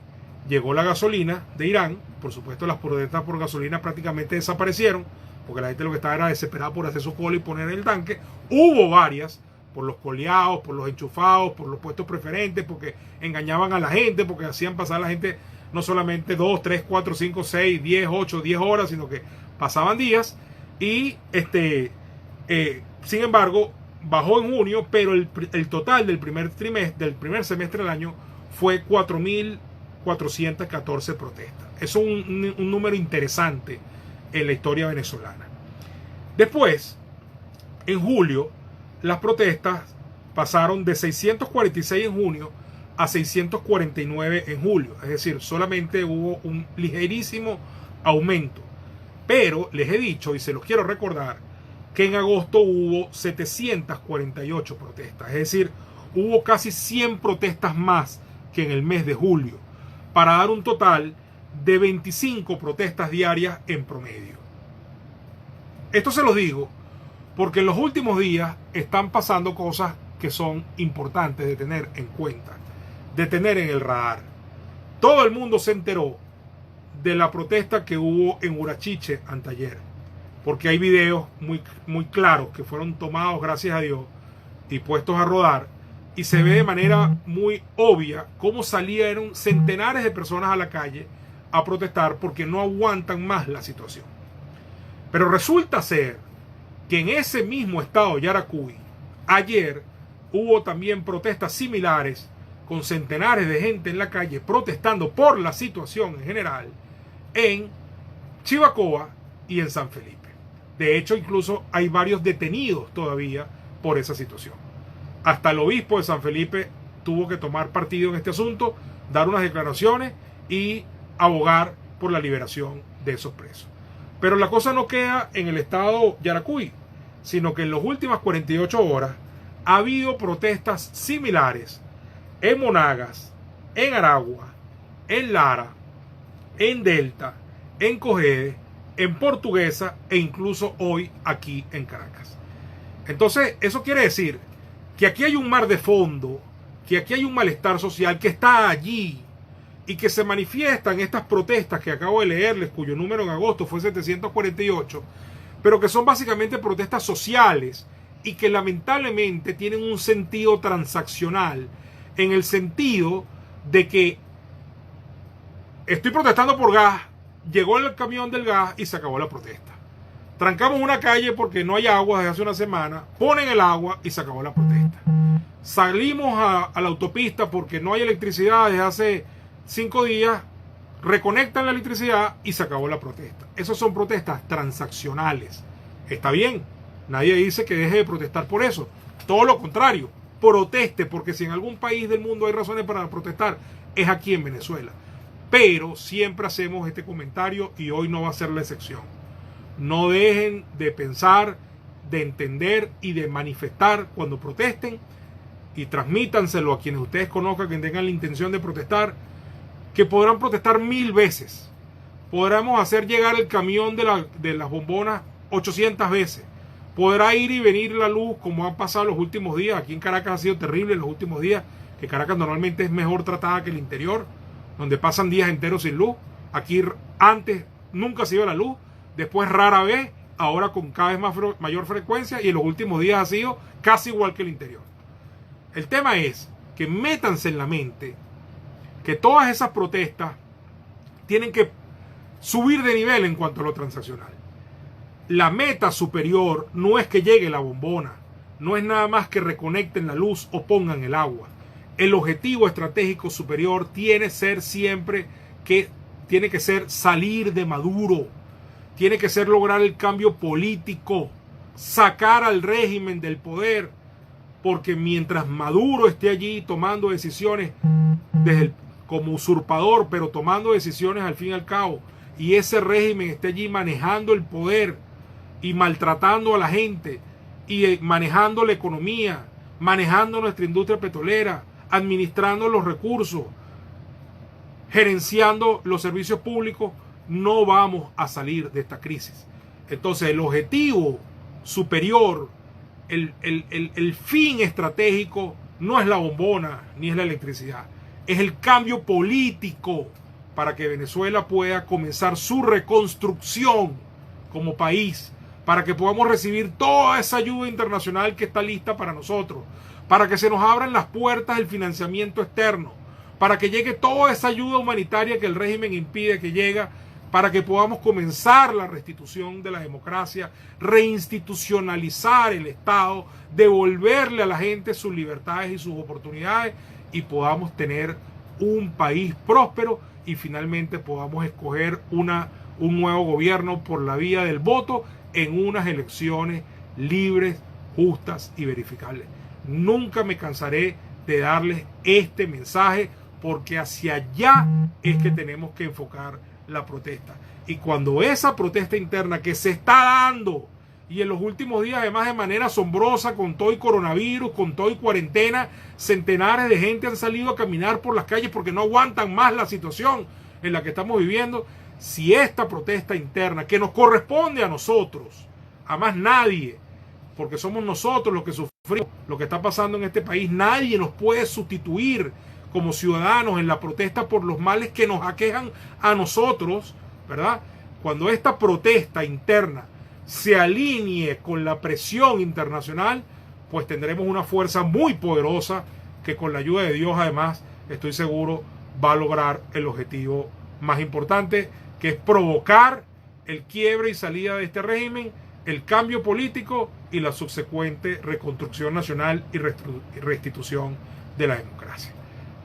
llegó la gasolina de Irán. Por supuesto, las protestas por gasolina prácticamente desaparecieron, porque la gente lo que estaba era desesperada por hacer su cola y poner en el tanque. Hubo varias, por los coleados, por los enchufados, por los puestos preferentes, porque engañaban a la gente, porque hacían pasar a la gente no solamente 2, 3, 4, 5, 6, 10, 8, 10 horas, sino que pasaban días. Y sin embargo, bajó en junio, pero el total del primer trimestre, del primer semestre del año, fue 4.414 protestas. Eso es un número interesante en la historia venezolana. Después, en julio, las protestas pasaron de 646 en junio a 649 en julio. Es decir, solamente hubo un ligerísimo aumento. Pero les he dicho, y se los quiero recordar, que en agosto hubo 748 protestas. Es decir, hubo casi 100 protestas más que en el mes de julio, para dar un total de 25 protestas diarias en promedio. Esto se los digo porque en los últimos días están pasando cosas que son importantes de tener en cuenta, de tener en el radar. Todo el mundo se enteró de la protesta que hubo en Urachiche anteayer, porque hay videos muy claros que fueron tomados, gracias a Dios, y puestos a rodar, y se ve de manera muy obvia cómo salieron centenares de personas a la calle a protestar porque no aguantan más la situación. Pero resulta ser que en ese mismo estado Yaracuy, ayer hubo también protestas similares con centenares de gente en la calle protestando por la situación en general en Chivacoa y en San Felipe. De hecho, incluso hay varios detenidos todavía por esa situación. Hasta el obispo de San Felipe tuvo que tomar partido en este asunto, dar unas declaraciones y abogar por la liberación de esos presos. Pero la cosa no queda en el estado Yaracuy, sino que en las últimas 48 horas ha habido protestas similares en Monagas, en Aragua, en Lara, en Delta, en Cogede, en Portuguesa e incluso hoy aquí en Caracas. Entonces, eso quiere decir que aquí hay un mar de fondo, que aquí hay un malestar social que está allí y que se manifiesta en estas protestas que acabo de leerles, cuyo número en agosto fue 748, pero que son básicamente protestas sociales y que lamentablemente tienen un sentido transaccional, en el sentido de que estoy protestando por gas, llegó el camión del gas y se acabó la protesta. Trancamos una calle porque no hay agua desde hace una semana, ponen el agua y se acabó la protesta. Salimos a la autopista porque no hay electricidad desde hace 5 días, reconectan la electricidad y se acabó la protesta. Esas son protestas transaccionales. Está bien, nadie dice que deje de protestar por eso. Todo lo contrario, proteste, porque si en algún país del mundo hay razones para protestar, es aquí en Venezuela. Pero siempre hacemos este comentario y hoy no va a ser la excepción. No dejen de pensar, de entender y de manifestar cuando protesten, y transmítanselo a quienes ustedes conozcan que tengan la intención de protestar, que podrán protestar 1000 veces. Podremos hacer llegar el camión de las bombonas 800 veces. Podrá ir y venir la luz como ha pasado los últimos días. Aquí en Caracas ha sido terrible los últimos días, que Caracas normalmente es mejor tratada que el interior, donde pasan días enteros sin luz. Aquí antes nunca se iba la luz, después rara vez, ahora con cada vez mayor frecuencia, y en los últimos días ha sido casi igual que el interior. El tema es que métanse en la mente que todas esas protestas tienen que subir de nivel en cuanto a lo transaccional. La meta superior no es que llegue la bombona, no es nada más que reconecten la luz o pongan el agua. El objetivo estratégico superior tiene que ser salir de Maduro, tiene que ser lograr el cambio político, sacar al régimen del poder, porque mientras Maduro esté allí tomando decisiones como usurpador, pero tomando decisiones al fin y al cabo, y ese régimen esté allí manejando el poder y maltratando a la gente y manejando la economía, manejando nuestra industria petrolera, administrando los recursos, gerenciando los servicios públicos, no vamos a salir de esta crisis. Entonces el objetivo superior, el fin estratégico no es la bombona ni es la electricidad, es el cambio político para que Venezuela pueda comenzar su reconstrucción como país, para que podamos recibir toda esa ayuda internacional que está lista para nosotros, para que se nos abran las puertas del financiamiento externo, para que llegue toda esa ayuda humanitaria que el régimen impide que llegue, para que podamos comenzar la restitución de la democracia, reinstitucionalizar el Estado, devolverle a la gente sus libertades y sus oportunidades y podamos tener un país próspero y finalmente podamos escoger un nuevo gobierno por la vía del voto en unas elecciones libres, justas y verificables. Nunca me cansaré de darles este mensaje porque hacia allá es que tenemos que enfocar la protesta. Y cuando esa protesta interna que se está dando y en los últimos días además de manera asombrosa con todo y coronavirus, con todo y cuarentena, centenares de gente han salido a caminar por las calles porque no aguantan más la situación en la que estamos viviendo. Si esta protesta interna que nos corresponde a nosotros, a más nadie, porque somos nosotros los que sufrimos lo que está pasando en este país, nadie nos puede sustituir como ciudadanos en la protesta por los males que nos aquejan a nosotros, ¿verdad? Cuando esta protesta interna se alinee con la presión internacional, pues tendremos una fuerza muy poderosa que con la ayuda de Dios, además, estoy seguro, va a lograr el objetivo más importante, que es provocar el quiebre y salida de este régimen, el cambio político y la subsecuente reconstrucción nacional y restitución de la democracia.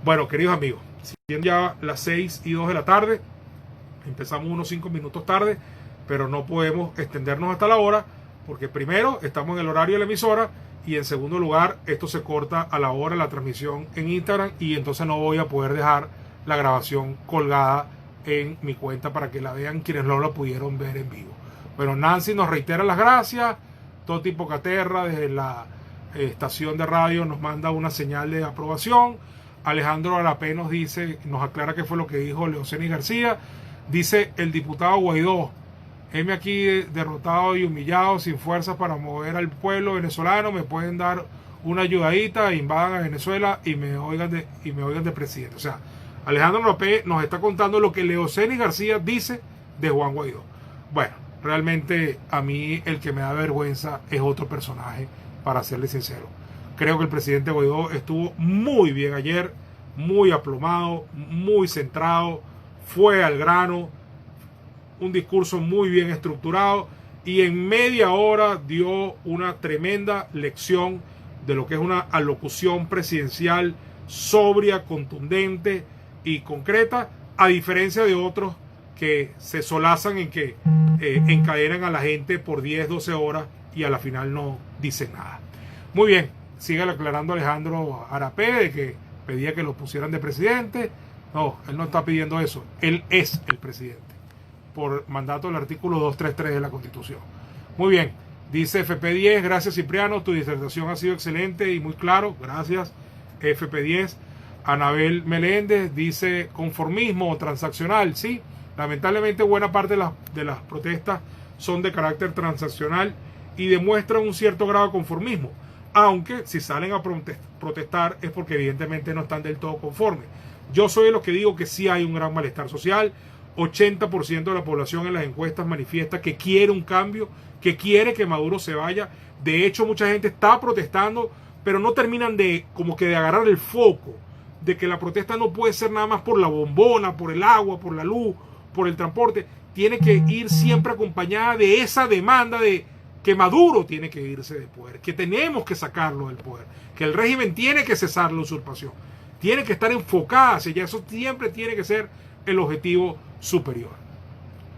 Bueno, queridos amigos, siendo ya las 6:02 de la tarde, empezamos unos 5 minutos tarde, pero no podemos extendernos hasta la hora, porque primero estamos en el horario de la emisora y en segundo lugar esto se corta a la hora de la transmisión en Instagram y entonces no voy a poder dejar la grabación colgada en mi cuenta para que la vean quienes no la pudieron ver en vivo. Bueno, Nancy nos reitera las gracias, Toti Pocaterra desde la estación de radio nos manda una señal de aprobación. Alejandro Arapé nos dice, nos aclara qué fue lo que dijo Leocenis García. Dice el diputado Guaidó: heme aquí derrotado y humillado, sin fuerzas para mover al pueblo venezolano, me pueden dar una ayudadita, invadan a Venezuela y me oigan de presidente. O sea, Alejandro Arapé nos está contando lo que Leocenis García dice de Juan Guaidó. Bueno, realmente a mí el que me da vergüenza es otro personaje, para serle sincero. Creo que el presidente Guaidó estuvo muy bien ayer, muy aplomado, muy centrado, fue al grano, un discurso muy bien estructurado y en media hora dio una tremenda lección de lo que es una alocución presidencial sobria, contundente y concreta, a diferencia de otros que se solazan en que encadenan a la gente por 10, 12 horas y a la final no dicen nada. Muy bien, sigue aclarando Alejandro Arapé de que pedía que lo pusieran de presidente. No, él no está pidiendo eso, él es el presidente por mandato del artículo 233 de la Constitución. Muy bien, dice FP10, gracias Cipriano, tu disertación ha sido excelente y muy claro, gracias FP10. Anabel Meléndez dice conformismo o transaccional, sí, lamentablemente buena parte de las protestas son de carácter transaccional y demuestran un cierto grado de conformismo, aunque si salen a protestar es porque evidentemente no están del todo conformes. Yo soy de los que digo que sí hay un gran malestar social. 80% de la población en las encuestas manifiesta que quiere un cambio, que quiere que Maduro se vaya. De hecho, mucha gente está protestando, pero no terminan de agarrar el foco de que la protesta no puede ser nada más por la bombona, por el agua, por la luz, por el transporte. Tiene que ir siempre acompañada de esa demanda de que Maduro tiene que irse del poder, que tenemos que sacarlo del poder, que el régimen tiene que cesar la usurpación, tiene que estar enfocada hacia allá. Eso siempre tiene que ser el objetivo superior.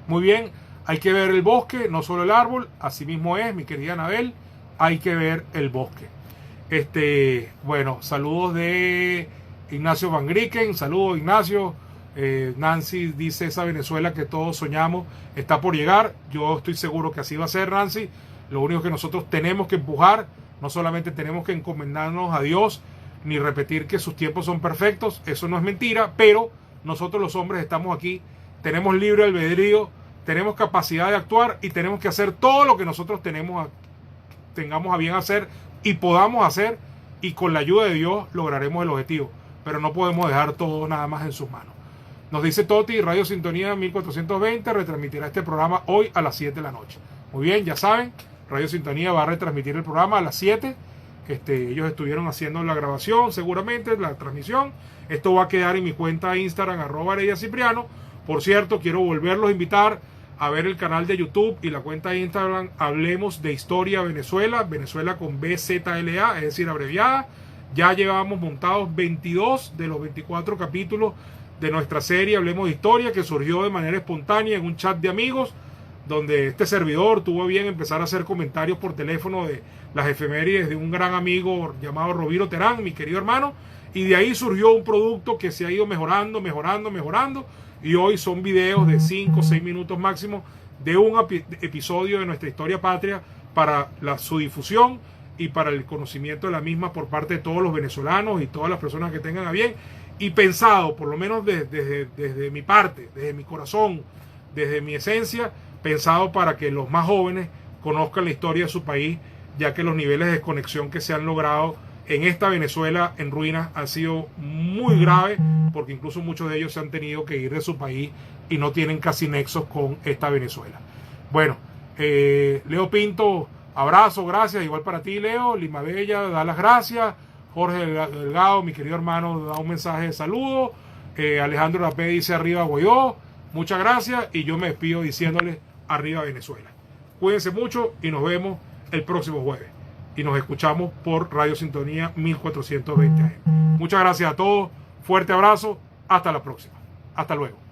Muy bien, hay que ver el bosque, no solo el árbol. Así mismo es, mi querida Anabel, hay que ver el bosque. Bueno, saludos de Ignacio Van Grieken, saludos Ignacio. Nancy dice, esa Venezuela que todos soñamos está por llegar. Yo estoy seguro que así va a ser, Nancy. Lo único que nosotros tenemos que empujar, no solamente tenemos que encomendarnos a Dios, ni repetir que sus tiempos son perfectos, eso no es mentira, pero nosotros los hombres estamos aquí, tenemos libre albedrío, tenemos capacidad de actuar y tenemos que hacer todo lo que nosotros tengamos a bien hacer y podamos hacer, y con la ayuda de Dios lograremos el objetivo, pero no podemos dejar todo nada más en sus manos. Nos dice Toti, Radio Sintonía 1420 retransmitirá este programa hoy a las 7 de la noche. Muy bien, ya saben, Radio Sintonía va a retransmitir el programa a las 7. Ellos estuvieron haciendo la grabación, seguramente, la transmisión. Esto va a quedar en mi cuenta de Instagram, @ArediaCipriano. Por cierto, quiero volverlos a invitar a ver el canal de YouTube y la cuenta de Instagram Hablemos de Historia Venezuela, Venezuela con BZLA, es decir, abreviada. Ya llevamos montados 22 de los 24 capítulos de nuestra serie Hablemos de Historia, que surgió de manera espontánea en un chat de amigos, donde este servidor tuvo bien empezar a hacer comentarios por teléfono de las efemérides de un gran amigo llamado Roviro Terán, mi querido hermano, y de ahí surgió un producto que se ha ido mejorando, y hoy son videos de 5 o 6 minutos máximo de un episodio de nuestra historia patria para su difusión y para el conocimiento de la misma por parte de todos los venezolanos y todas las personas que tengan a bien, y pensado, por lo menos desde mi parte, desde mi corazón, desde mi esencia, pensado para que los más jóvenes conozcan la historia de su país, ya que los niveles de desconexión que se han logrado en esta Venezuela en ruinas han sido muy graves, porque incluso muchos de ellos se han tenido que ir de su país y no tienen casi nexos con esta Venezuela. Bueno, Leo Pinto, abrazo, gracias, igual para ti, Leo. Lima Bella da las gracias. Jorge Delgado, mi querido hermano, da un mensaje de saludo. Alejandro Rapé dice arriba Guaidó. Muchas gracias, y yo me despido diciéndoles arriba Venezuela. Cuídense mucho y nos vemos el próximo jueves. Y nos escuchamos por Radio Sintonía 1420 AM. Muchas gracias a todos. Fuerte abrazo. Hasta la próxima. Hasta luego.